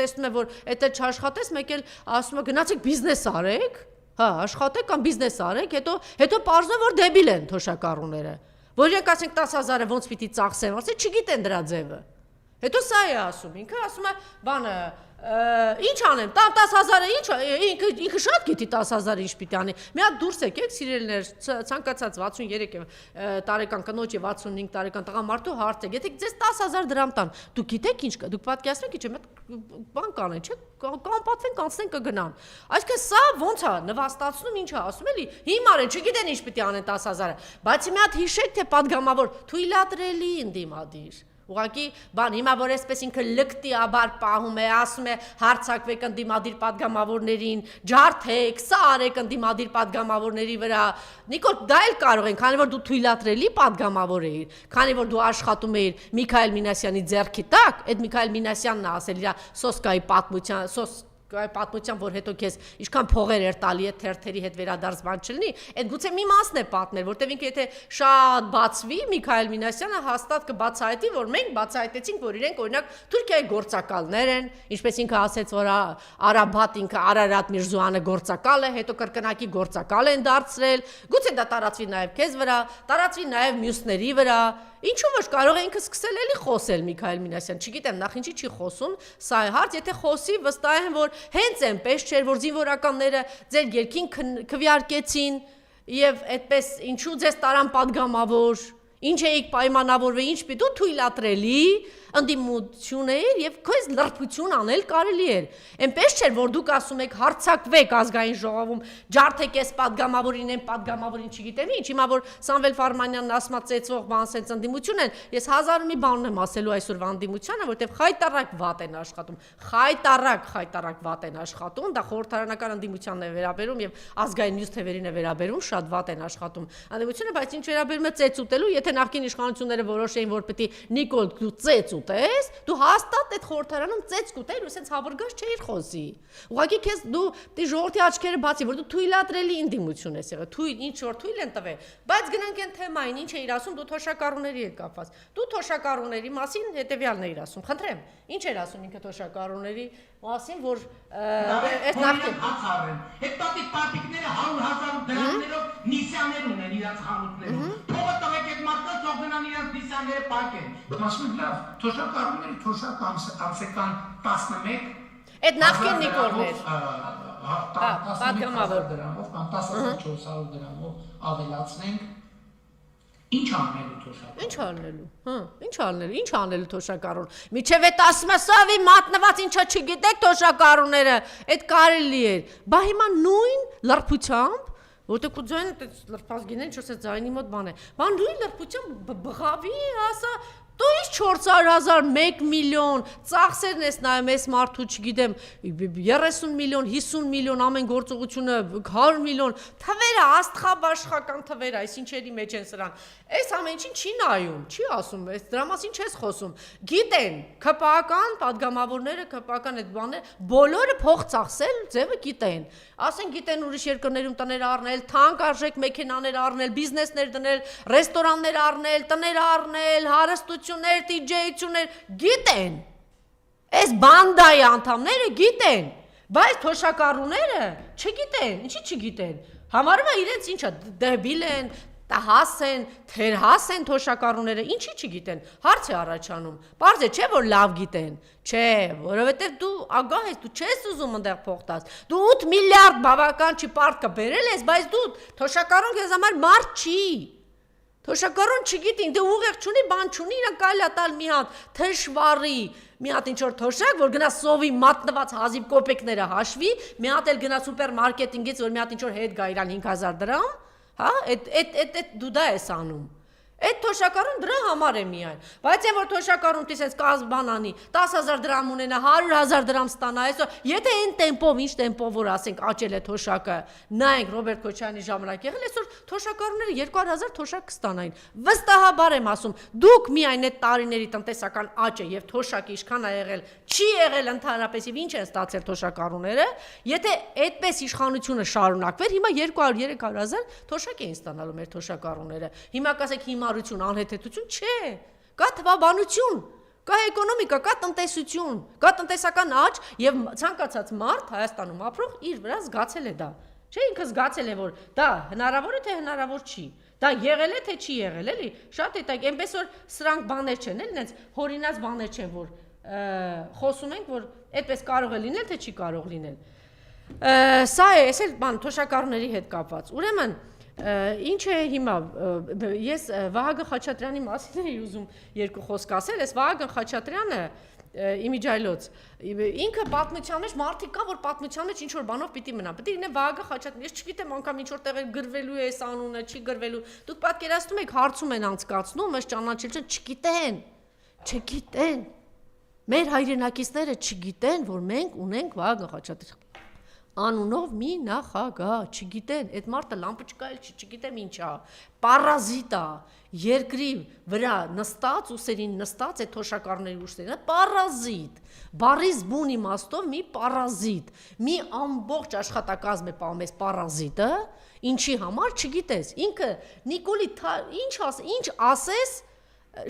տեսնում է, որ այդ չաշխատես, մեկ էլ ասում է գնացեք բիզնես արեք, հա, աշխատեք կամ բիզնես արեք, հետո պարզվում է, որ դեբիլ են թոշակառուները, որ իրենք ասենք 10,000-ը ոնց պիտի ծախսեն, ասեն չգիտեն դրա ձևը։ Հետո սա է ասում, ինքը ասում է, բանը ինչ անեմ, 10,000-ը ինչ, ինքը շատ գիտի 10,000-ը ինչ պիտի անի։ Մի հատ դուրս եկեք, սիրելիներ, ցանկացած 63 տարեկան կնոջ եւ 65 տարեկան տղամարդու հարցեք, եթե ձեզ 10,000 դրամ տան, դուք գիտեք ինչ կա, դուք պատկերացնեք ինչ է, բան կանեն, չէ՞, կանպատվեն, կանցնեն կգնան։ Այսինքն սա ոնց է նվաստացնում, ինչ է ասում էլի, հիմար են, չգիտեն ինչ պիտի անեն 10,000-ը, բայց մի հատ հիշեք, թե падգամավոր թույլատրելի ընդդիմադիր։ Ուղղակի բան հիմա որ այսպես ինքը լկտիաբար պահում է, ասում է հարցակվեք ընդդիմադիր падգամավորներին, ջարդեք, սա արեք ընդդիմադիր падգամավորների վրա։ Նիկոլ, դա էլ կարող են, քանի որ դու թույլատրելի падգամավոր էիր, քանի որ դու աշխատում էիր Միքայել Մինասյանի ձեռքի տակ, այդ Միքայել Մինասյանն է ասել իր սոսկայի պատմության, որ հետո քեզ ինչքան փողեր էր տալի այդ թերթերի հետ վերադարձ բան չլինի, այդ գուցե մի մասն է պատմել, որտեվ ինքը եթե շատ բացվի, Միքայել Մինասյանը հաստատ կբացահայտի, որ մենք բացահայտեցինք, որ իրենք օրինակ Թուրքիայի գործակալներ են, ինչպես ինքը ասեց, որ Արաբատ ինքը Արարատ Միրզոյանը գործակալ է, հետո կրկնակի գործակալ են դարձրել, գուցե դա տարածվի նաև քեզ վրա, տարածվի նաև մյուսների վրա։ Ինչու՞ ոչ կարող է ինքը սկսել էլի խոսել Միքայել Մինասյան, չգիտեմ նախ ինչի չի խոսում, սա է հարց, եթե խոսի վստահ եմ, որ հենց այնպես չէր, որ զինվորականները ձեր երկին քվեարկեցին եւ այդպես ինչու ձեզ տարան падգամավոր, ինչ էիք պայմանավորվել, ինչ պիտի դու թույլատրելի ընդդիմություն էր եւ քեզ լրբություն անել կարելի էր։ Այնպես չէր, որ դուք ասում եք հարցակվեք ազգային ժողովում, ջարդեք էս падգամավորին, այն падգամավորին, չգիտեմ ինչ, հիմա որ Սամվել Ֆարմանյանն ասմա ծեծվող բան sense ընդդիմություն են, ես հազար մի բան եմ ասելու այսօրվա ընդդիմությանը, որտեվ խայտարակ վատ են աշխատում, խայտարակ վատ են աշխատում, դա խորհրդարանական ընդդիմությանն է վերաբերում եւ ազգային մյուս թևերին է վերաբերում, շատ վատ են աշխատում ընդդիմությունը, բայց ինչ վերաբերում է ծեծ ուտելու, եթե նախկին իշխանությունները որոշեին, որ պետք է Նիկոլ դու ծեծ ուտես, դու հաստատ այդ խորհրդարանում ծեծ կուտեիր ու սենց հավրգած չէիր խոսի։ Ուղղակի քեզ դու դի ժողովրդի աչքերը բացի, որ դու թույլատրելի ընդդիմություն ես եղել, թույլ ինչ որ թույլ են տվել, բայց գնանք այն թեմային, ինչ էիր ասում, դու թոշակառուների հետ կապված։ Դու թոշակառուների մասին հետեւյալն էիր ասում, խնդրեմ, ինչ էր ասում ինքը թոշակառուների մասին, որ այս նախկին հացարեն։ Հետո տատիկները 100,000 դրամներով նիսյաներ ունեն իրաց խանութներում։ Փողը տվեք այդ մարդկանց, թող գնան իրաց նիսյանները պակեն։ Ասում եք լավ, թոշակառուների թոշակ ամսական 11 այդ նախկին Նիկոլներ падգամավոր դրամով կամ 10,400 դրամով ավելացնենք ինչ անելու թոշակառուն։ Ինչ անելու, հա, ինչ անելու թոշակառուն։ Միջև այդ ասում է սավի մատնված ինչա չգիտեք թոշակառուները, այդ կարելի էր։ Բա հիմա նույն լրբությամբ, որտեղ կուզեն լրբած գինեն, ինչ որ ձայնի մոտ բան է։ Բա նույն լրբությամբ բղավի ասա դու ինչ 400,000, 1 միլիոն, ծախսերն ես նայում ես մարդու, չգիտեմ, 30 միլիոն, 50 միլիոն, ամեն գործողությունը 100 միլիոն, թվերը աստղաբաշխական թվերը, այս ինչերի մեջ են սրան։ Այս ամեն ինչին չի նայում, չի ասում, այս դրա մասին չես խոսում։ Գիտեն, ԿՊԱ-կան, падգամավորները, ԿՊԱ-կան այդ բաները, բոլորը փող ծախսել, ձևը գիտեն։ Ասեն գիտեն ուրիշ երկրներում տներ առնել, թանկ արժեք մեքենաներ առնել, բիզնեսներ դնել, ռեստորաններ առնել, տներ առնել, հարստություններ, DJ-ություններ, գիտեն։ Այս բանդայի անդամները գիտեն, բայց թոշակառուները չգիտեն, ինչի չգիտեն։ Համարում է իրենց ինչա դեբիլ են, տահաս են, թերհաս են թոշակառուները, ինչի չգիտեն, հարց է առաջանում, պարզ է չէ, որ լավ գիտեն, չէ, որովհետև դու ագահ ես, դու չես ուզում ընդեղ փող տաս, դու 8 միլիարդ բավական չի պարտքը բերել ես, բայց դու թոշակառուն քեզ համար մարդ չի, թոշակառուն չգիտին, դե ուղեղ չունի, բան չունի, իրան կարելի է տալ մի հատ թշվառի, մի հատ ինչ-որ թոշակ, որ գնա սովի մատնված հազիվ կոպեկները հաշվի, մի հատ էլ գնա սուպերմարկետինգից, որ մի հատ ինչ-որ հետ գա իրան 5,000 դրամ, հա, դու դա ես անում, Այդ թոշակառուն դրա համար է միայն, բայց այն որ թոշակառուն դիսես կազմ բանանի 10,000 դրամ ունենա 100,000 դրամ ստանա, այսօր եթե այն տեմպով ինչ տեմպով որ ասենք աճել է թոշակը, նայենք Ռոբերտ Քոչարյանի ժամանակ եղել, այսօր թոշակառուները 200,000 թոշակ կստանային, վստահաբար եմ ասում, դուք միայն այդ տարիների տնտեսական աճը եւ թոշակը ինչքան ա եղել, չի եղել ընդհանրապես եւ ինչ են ստացել թոշակառուները, եթե այդպես իշխանությունը շարունակվեր, հիմա 200-300,000 թոշակ էին ստանալու մեր թոշակառուները, հիմա կասեք հիմարություն, անհեթեթություն, չէ, կա թվաբանություն, կա էկոնոմիկա, կա տնտեսություն, կա տնտեսական աճ եւ ցանկացած մարդ Հայաստանում ապրող իր վրա զգացել է դա, չէ, ինքը զգացել է որ դա հնարավոր է թե հնարավոր չի, դա եղել է թե չի եղել, էլի, շատ է դա, այնպես որ սրանք բաներ չեն, էլի, այնց հորինած բաներ չեն, որ խոսում ենք, որ այդպես կարող է լինել, թե չի կարող լինել, սա է, այս էլ բան, թոշակառուների հետ կապված, ուրեմն, ինչ է հիմա, ես Վահագն Խաչատրյանի մասին էի ուզում երկու խոսք ասել, ես Վահագն Խաչատրյանը իմիջայլոց, ինքը պատմության մեջ, մարդիկ կա, որ պատմության մեջ ինչ-որ բանով պիտի մնա, պիտի լինե Վահագն Խաչատրյանը, ես չգիտեմ անգամ ինչ-որ տեղեր գրվելու է այս անունը, չի գրվելու, դուք պատկերացնում եք հարցում են անցկացնում, ես ճանաչել չգիտեն, չգիտեն, մեր հայրենակիցները չգիտեն, որ մենք ունենք Վահագն Խաչատրյան անունով մի նախագահ, չգիտեն, այդ մարդը լամպոչկա էլ չգիտեմ ինչա, պարազիտ է, երկրի վրա նստած, ուսերին նստած այդ թոշակառների ուշերին, պարազիտ, բառից բուն իմաստով մի պարազիտ, մի ամբողջ աշխատակազմ է պահում այս պարազիտը, ինչի համար չգիտես, ինքը Նիկոլի ինչ ասես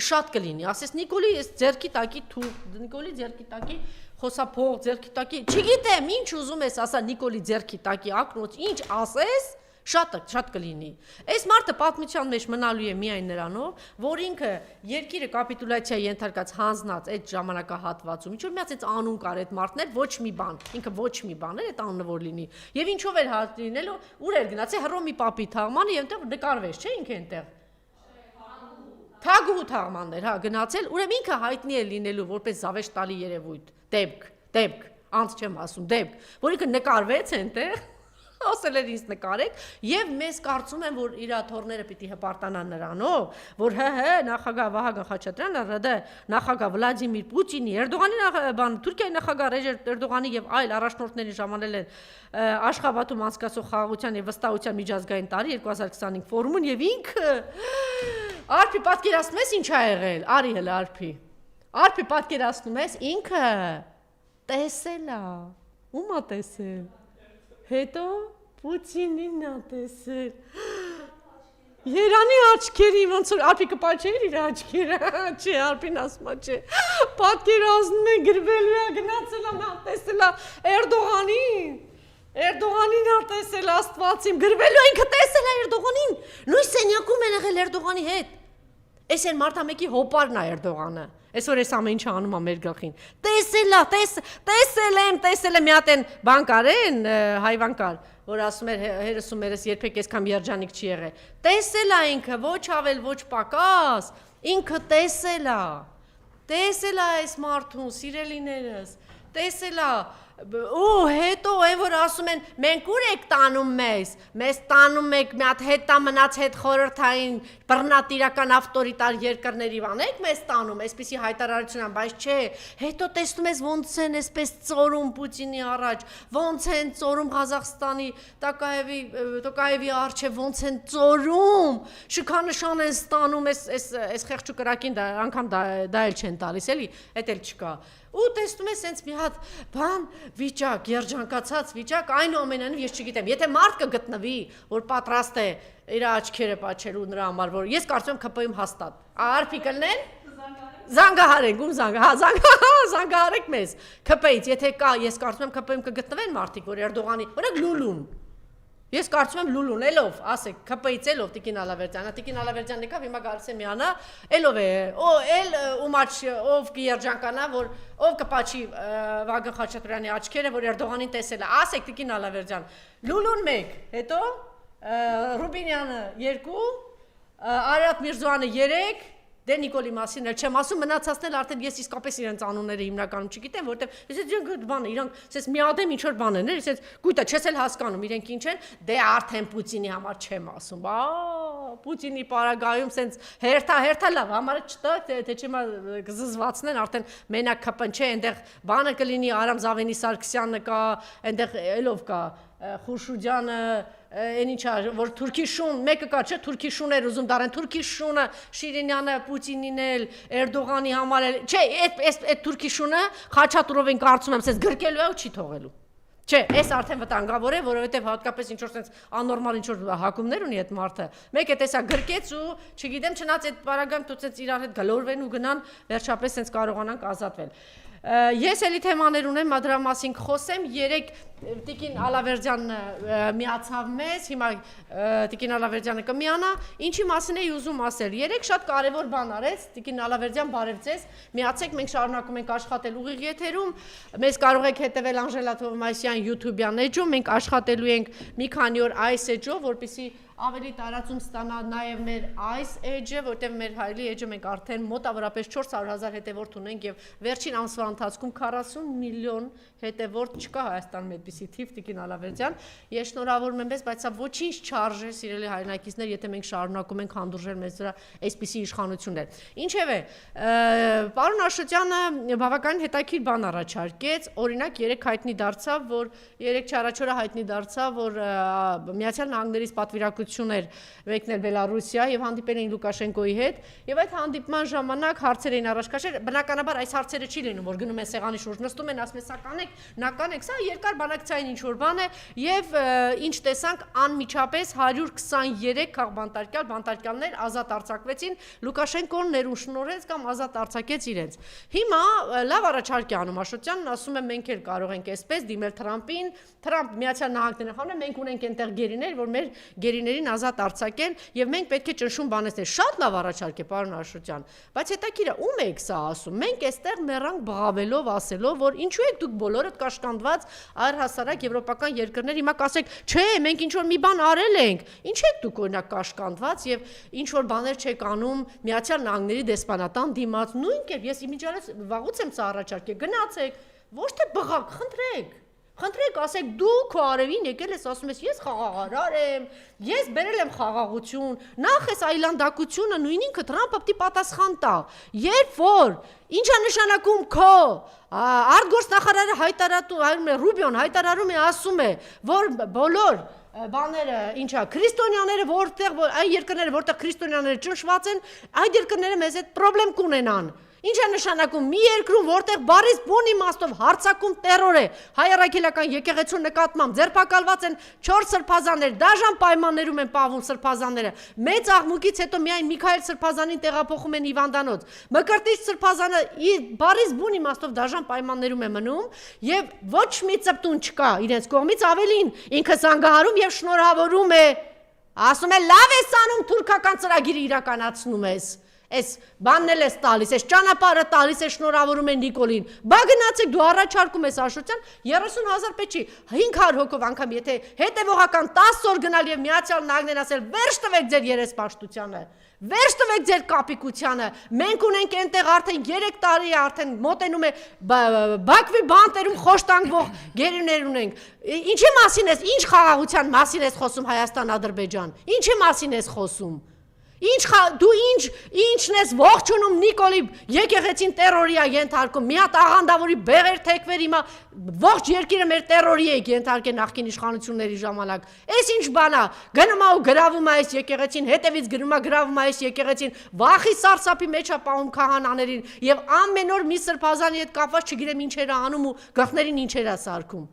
շատ կլինի, ասես Նիկոլի ձերքի տակի թուղթ, Նիկոլի ձերքի տակի խոսափող, ձերքի տակի, չգիտեմ, ինչ ուզում ես ասա Նիկոլի ձերքի տակի ակնոց, ինչ ասես, շատ կլինի։ Այս մարդը պատմության մեջ մնալու է միայն նրանով, որ ինքը երկիրը կապիտուլյացիա ենթարկած հանձնած այդ ժամանակահատվածում, ինչ որ միած այդ անուն կար այդ մարդն էր, ոչ մի բան, ինքը ոչ մի բան էր այդ անունը որ լինի։ Եվ ինչով էր լինելու, ուր էր գնացել Հռոմի պապի թաղմանը եւ այնտեղ նկարվեց, չէ՞ ինքը այնտեղ։ Թագուհու թաղմաններ, հա, գնացել, ուրեմն ինքը հայտնի է լինելու որպես զավեշ տալի երևույթ, դեպք, անց չեմ ասում, դեպք, որ ինքը նկարվեց այնտեղ, ասել էր ինձ նկարեք, եւ մեզ կարծում են, որ իր թորները պիտի հպարտանան նրանով, որ նախագահ Վահագն Խաչատրյանը, ՌԴ նախագահ Վլադիմիր Պուտինի, Էրդողանի Թուրքիայի նախագահ Ռեջեփ Էրդողանի եւ այլ առաջնորդների ժամանել են Աշխաբադում անցկացող խաղաղության եւ վստահության միջազգային տարի 2025 ֆորումին եւ ինքը Արփի պատկերացնում ես ինչ ա եղել, արի հələ Արփի պատկերացնում ես ինքը տեսել ա, ում ա տեսել, հետո Պուտինին ա տեսել, Երանի աչքերի, ոնց որ Արփի կպաչեիր իր աչքերը, չէ, Արփին ասում ա, չէ, պատկերացնում է գրվելու ա, գնացել ա, նա տեսել ա Էրդողանին ա տեսել Աստվածիմ, գրվելու ա, ինքը տեսել ա Էրդողանին, նույն սենյակում են եղել Էրդողանի հետ, այս են մարդամեկի հոպարն ա Էրդողանը, այս որ ես ամեն ինչը անում ա մեր գլխին, տեսել եմ, մի հատ են բան կար են, հայվան կար, որ ասում էր հերս ու մերս երբեք այսքան երջանիկ չի եղել, տեսել ա ինքը, ոչ ավել, ոչ պակաս, ինքը տեսել ա այս մարդուն, սիրելիներս, տեսել ա, ու հետո այն որ ասում են մենք ուր եք տանում մեզ տանում եք մի հատ հետա մնաց հետ խորհրդային բռնատիրական ավտորիտար երկրների բանեք մեզ տանում այսպեսի հայտարարություն, բայց չէ հետո տեսնում ես ոնց են այսպես ծորում Պուտինի առաջ ոնց են ծորում Ղազախստանի Տոկաևի արչև ոնց են ծորում շքանշան են ստանում այս խեղճու կրակին անգամ դա էլ չեն տալիս էլի էդ էլ չկա ու տեսնում ես սենց մի հատ բան վիճակ, երջանկացած վիճակ, այնուամենայնիվ ես չգիտեմ, եթե մարդ կգտնվի, որ պատրաստ է իր աչքերը պաչելու նրա համար, որ ես կարծում եմ ԿՊ-ում հաստատ, արփի կլնեն, զանգահարենք, ում զանգահարեք մեզ, ԿՊ-ից, եթե կա, ես կարծում եմ ԿՊ-ում կգտնվեն մարդիկ, որ Էրդողանի, օրինակ Լուլուն, ես կարծում եմ Լուլուն, էլով, ասեք, ԿՊ-ից էլով Տիկին Ալավերդյանը, Տիկին Ալավերդյանն եկավ, հիմա գալիս է միանա, էլով է, էլ ումաչ ով կերջանկանա, որ ով կպաչի Վահագն Խաչատրյանի աչքերը, որ Էրդողանին տեսել է, ասեք Տիկին Ալավերդյան, Լուլուն 1, հետո Ռուբինյանը 2, Արարատ Միրզոյանը 3, դե Նիկոլի մասին էլ չեմ ասում, մնացածն էլ արդեն ես իսկապես իրենց անունները հիմնականում չգիտեմ, որտեղ ես այդ բանը իրանք ասես միադեմ ինչ որ բան են, ես գույտա չես էլ հասկանում իրենք ինչ են, դե արդեն Պուտինի համար չեմ ասում, Պուտինի պարագայում սենց հերթա լավ, համարը չտա, թե չիմա զզվացնեն, արդեն մենակ կպնչե, այնտեղ բանը կլինի Արամ Զավենի Սարգսյանը կա, այնտեղ էլով կա, Խուրշուդյանը, այն ինչա, որ թուրքի շուն, մեկը կա, չէ, թուրքի շուներ ուզում դարեն, թուրքի շունը, Շիրինյանը, Պուտինին էլ, Էրդողանի համար էլ, չէ, այդ թուրքի շունը Խաչատուրով են կարծում եմ, սենց գրկելու է ու չի թողելու։ Չէ, այս արդեն վտանգավոր է, որովհետև հատկապես ինչ-որ սենց աննորմալ ինչ-որ հակումներ ունի այդ մարդը։ Մեկը տեսա գրկեց ու, չգիտեմ, չնայած այդ պարագայում դու սենց իրար հետ գլորվեն ու գնան, վերջապես սենց կարողանանք ազատվել։ Ես էլի թեմաներ ունեմ, դրա մասին կխոսեմ, երեք Տիկին Ալավերդյանն միացավ մեզ, հիմա Տիկին Ալավերդյանը կմիանա, ինչի մասին էի ուզում ասել, երեք շատ կարևոր բան արեց, Տիկին Ալավերդյան բարև ձեզ, միացեք, մենք շարունակում ենք աշխատել ուղիղ եթերում, մեզ կարող եք հետևել Անժելա Թովմասյան YouTube-յան էջում, մենք աշխատելու ենք մի քանի օր այս էջով, որպեսզի ավելի տարածում ստանա նաև մեր այս էջը, որտեղ մեր հայելի էջը մենք արդեն մոտավորապես 400,000 հետևորդ ունենք եւ վերջին ամսվա ընթացքում 40 միլիոն հետևորդ չկա Հայաստանում այդպիսի թիվ Տիկին Ալավերդյան։ Ես շնորհավորում եմ մեզ, բայց սա ոչինչ չարժե, սիրելի հայրենակիցներ, եթե մենք շարունակում ենք հանդուրժել մեզ դրա այսպիսի իշխանություններ։ Ինչևէ, պարոն Աշոտյանը բավական հետաքրքիր բան առաջարկեց, օրինակ երեք հայտնի դարձավ, որ երեք չարաչորը հայտնի դարձավ, որ Միացյալ Նահանգներից պատվիրակություններ մեկնել Բելարուսիա եւ հանդիպել էին Լուկաշենկոյի հետ, եւ այդ հանդիպման ժամանակ հարցեր էին առաջ քաշել, բնականաբար այս հարցերը չի լինում, որ գնում են սեղանի շուրջ նստում են, ասում են սա կանեք, սա երկար բանակցային ինչ որ բան է եւ ինչ տեսանք անմիջապես 123 քաղբանտարկյալ բանտարկյալներ ազատ արձակվեցին, Լուկաշենկոն ներուն շնորհեց կամ ազատ արձակեց իրենց։ Հիմա լավ առաջարկ է անում Աշոտյանն, ասում է մենք էլ կարող ենք այսպես դիմել Թրամփին, Թրամփ Միացյալ Նահանգները խորհում մենք ունենք այնտեղ գերիներ, որ մեր գերիներին ազատ արձակեն եւ մենք պետք է ճնշում բանեցնել։ Շատ լավ առաջարկ է, պարոն Աշոտյան, բայց հետաքրքիր է ում եք սա ասում։ Մենք այստեղ մեռանք բղավելով, ասելով, որ ինչու եք դուք բոլորդ կաշկանդված առհասարակ եվրոպական երկրներ, հիմա կասեք, չէ, մենք ինչ որ մի բան արել ենք։ Ինչ եք դուք օրինակ կաշկանդված եւ ինչ որ բաներ չեք անում Միացյալ Նահանգների դեսպանատան դիմաց։ Նույն կերպ ես իմիջիալից վաղուց եմ սա առաջարկել, գնացեք, ոչ թե բղակ, խնդրեք, ասեք դու քո արևին եկել ես ասում ես ես խաղաղարար եմ, ես բերել եմ խաղաղություն, նախ այս այլանդակությունը նույն ինքը Թրամփը պետք է պատասխան տա, երբ որ ինչ է նշանակում քո արտգործնախարարը Ռուբիոն հայտարարում է ասում է, որ բոլոր բաները ինչա քրիստոնյաները որտեղ այն երկրները որտեղ քրիստոնյաները ճնշված են, այդ երկրները մեզ հետ խնդրեմ կունենան։ Ինչ է նշանակում մի երկրում, որտեղ բարիս բուն իմաստով հարձակում տերոր է, հայ առաքելական եկեղեցու նկատմամբ ձերբակալված են 4 սրբազաններ, դաժան պայմաններում են պահվում սրբազանները, մեծ աղմուկից հետո միայն Միքայել սրբազանին տեղափոխում են հիվանդանոց, Մկրտիչ սրբազանը բարիս բուն իմաստով դաժան պայմաններում է մնում եւ ոչ մի ծպտուն չկա իրենց կողմից, ավելին ինքը զանգահարում եւ շնորհավորում է, ասում է լավ ես անում թուրքական ծրագիրը իրականացնում ես։ Այս բանն էլ ես տալիս, այս ճանապարհը տալիս է շնորհավորում են Նիկոլին։ Բա գնացեք դու առաջարկում ես Աշոտյան 30,000 պետք չի 500 հոգով անգամ եթե հետևողական 10 օր գնալ եւ Միացյալ Նահանգներն ասել վերջ տվեք ձեր երեսպաշտությանը, վերջ տվեք ձեր կապիկությանը։ Մենք ունենք այնտեղ արդեն 3 տարի է արդեն մոտենում է Բաքվի բանտերում խոշտանգվող գերիներ ունենք։ Ինչի մասին ես, ինչ խաղաղության մասին ես խոսում Հայաստան-Ադրբեջան։ Ինչի մասին ես խոսում։ Դու ինչն ես ողջունում Նիկոլի եկեղեցին տերորի է ենթարկում, մի հատ աղանդավորի բեղեր թեքվեր հիմա ողջ երկիրը մեր տերորի է ենթարկել նախկին իշխանությունների ժամանակ։ Այս ինչ բան է, գնում է ու գրավում է այս եկեղեցին, հետևից գրում է գրավում է այս եկեղեցին, վախի սարսափի մեջ է պահում քահանաներին եւ ամեն օր մի սրբազանի հետ կապված չգիտեմ ինչեր է անում ու գլխներին ինչեր է սարքում։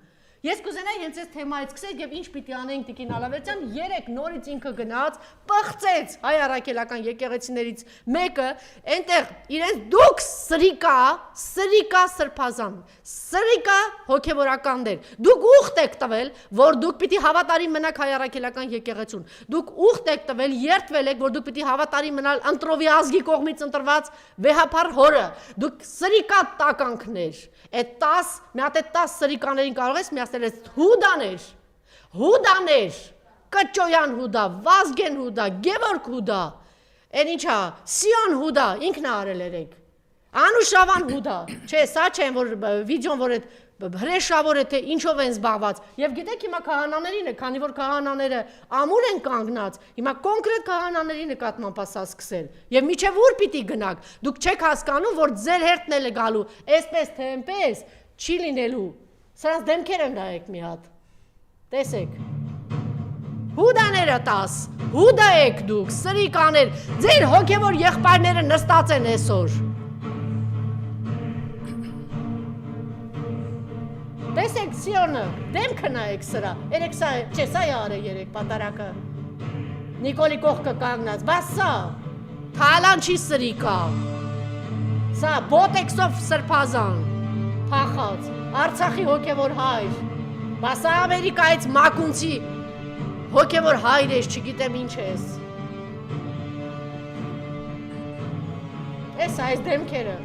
Ես կուզենայի հենց այս թեմայից սկսել եւ ինչ պիտի անենք Տիկին Ալավերդյան, 3 նորից ինքը գնաց, պղծեց հայ առաքելական եկեղեցիներից մեկը, այնտեղ իրենց դուք սրիկա սրբազան, սրիկա հոգեվորականներ, դուք ուխտ եք տվել, որ դուք պիտի հավատարիմ մնաք հայ առաքելական եկեղեցուն, դուք ուխտ եք տվել, երդվել եք, որ դուք պիտի հավատարիմ մնալ ընտրովի ազգի կողմից ընտրված վեհապար հորը, դուք սրիկա տականքներ, այդ 10 մի հատ այդ 10 սրիկաներին կարող ես միացնել ես Հուդաներ, Կճոյան Հուդա, Վազգեն Հուդա, Գևորգ Հուդա, այն ինչա, Սիոն Հուդա, ինքն է արել երեք, Անուշավան Հուդա, չէ, սա չեն, որ վիդեոն, որ այդ հրեշավոր է թե ինչով են զբաղված եւ գիտեք հիմա քահանաներին է քանի որ քահանաները ամուր են կանգնած հիմա կոնկրետ քահանաների նկատմամբ ասա սկսել եւ միջև ուր պիտի գնաք դուք չեք հասկանում որ ձեր հերթն էլ է գալու այսպես թե այնպես չի լինելու սրանց դեմքերը նայեք մի հատ տեսեք հուդաները տաս հուդա եք դուք սրիկաներ ձեր հոգեվոր եղբայրները նստած են այսօր տեսեք Սիոնը, դեմքը նայեք սրա, երեք սա, չէ, սա է արը երեք պատարակը, Նիկոլի կողքը կանգնած, բաս սա, թալան չի սրիկա, սա բոտեքսով սրպազան, պախած, Արցախի հոգևոր հայր, բաս սա Ամերիկայից մակունցի հոգևոր հայր ես, չգիտեմ ինչ ես, ես այս դեմքերը,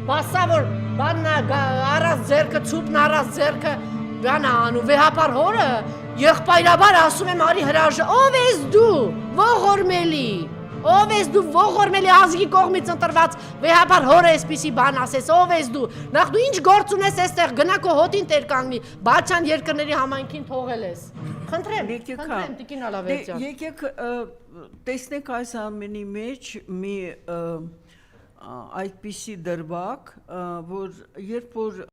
բաս սա որ բաննա առած ձերքը, ցուպն առած ձերքը, բանա անում, վեհապար հորը, եղբայրաբար ասում եմ արի հրաժ, ով ես դու, ողորմելի ազգի կողմից ընտրված, վեհապար հորը այսպիսի բան ասես, ով ես դու, նախ դու ինչ գործ ունես այստեղ, գնա քո հոտին տեր կանգնի, Բաչան երկրների համայնքին թողել ես, խնդրեմ, տիկին Ալավերդյան։ Եկեք տեսնենք այս ամենի մեջ մի այդպիսի դրվագ, որ երբ որ